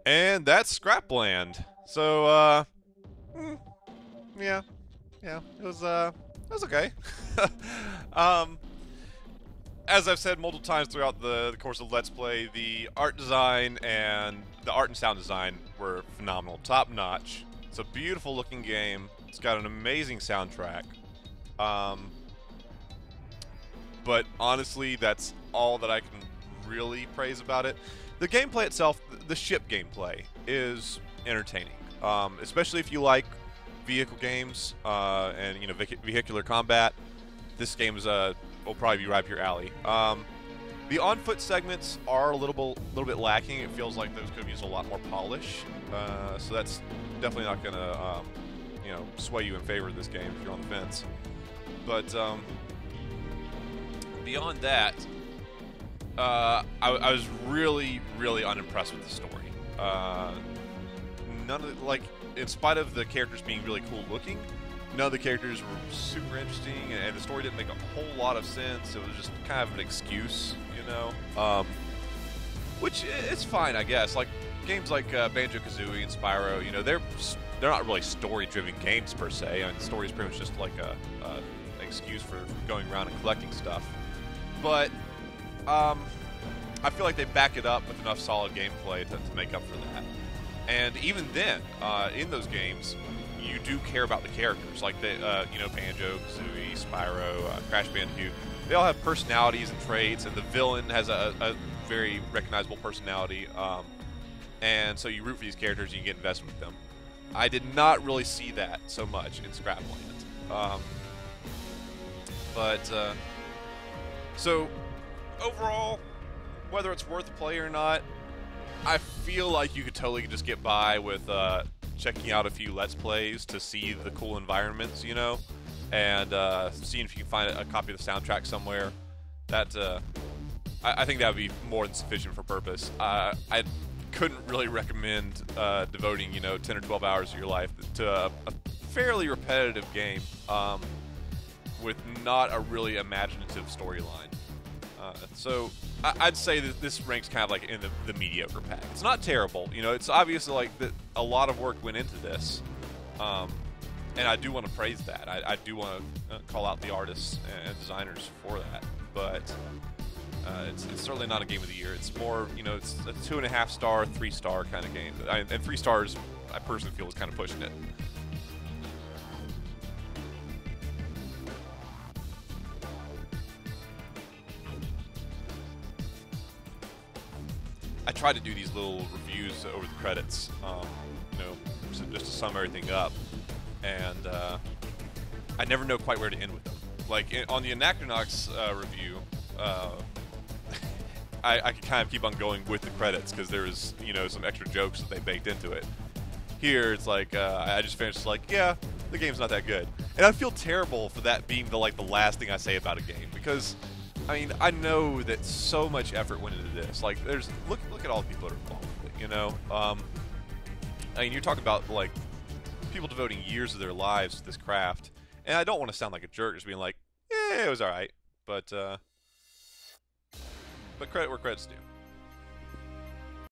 And that's Scrapland. So, hmm, yeah, yeah, it was okay. um, as I've said multiple times throughout the course of Let's Play, the art design and the art and sound design were phenomenal, top notch. It's a beautiful looking game. It's got an amazing soundtrack. Um, but honestly, that's all that I can really praise about it. The gameplay itself, the ship gameplay, is entertaining, especially if you like vehicle games and vehicular combat. This game is will probably be right up your alley. The on-foot segments are a little bit lacking. It feels like those could use a lot more polish. So that's definitely not gonna sway you in favor of this game if you're on the fence. But beyond that, I was really unimpressed with the story. None of in spite of the characters being really cool looking, none of the characters were super interesting, and the story didn't make a whole lot of sense. It was just kind of an excuse, which is fine, I guess. Like games like Banjo-Kazooie and Spyro, they're not really story-driven games per se. I mean, the story is pretty much just like a excuse for going around and collecting stuff. But I feel like they back it up with enough solid gameplay to make up for that. And even then, in those games, you do care about the characters, like Banjo, Kazooie, Spyro, Crash Bandicoot. They all have personalities and traits, and the villain has a very recognizable personality. And so you root for these characters, and you get invested with them. I did not really see that so much in Scrapland. So overall, whether it's worth the play or not, I feel like you could totally just get by with checking out a few Let's Plays to see the cool environments, and seeing if you can find a copy of the soundtrack somewhere. That I think that would be more than sufficient for purpose. I couldn't really recommend devoting 10 or 12 hours of your life to a fairly repetitive game with not a really imaginative storyline. So I'd say that this ranks kind of like in the mediocre pack. It's not terrible, it's obviously like that a lot of work went into this, and I do want to praise that. I do want to call out the artists and designers for that, but it's certainly not a game of the year. It's more, it's a 2.5 star, 3 star kind of game, and 3 stars I personally feel is kind of pushing it. I tried to do these little reviews over the credits, just to sum everything up, and I never know quite where to end with them. Like on the Anachronox review, I could kind of keep on going with the credits because there was some extra jokes that they baked into it. Here it's like I just finished like, yeah, the game's not that good, and I feel terrible for that being the last thing I say about a game, because I mean, I know that so much effort went into this. Like, look at all the people that are involved with it, I mean, you're talking about, people devoting years of their lives to this craft. And I don't want to sound like a jerk just being like, yeah, it was alright. But credit where credit's due.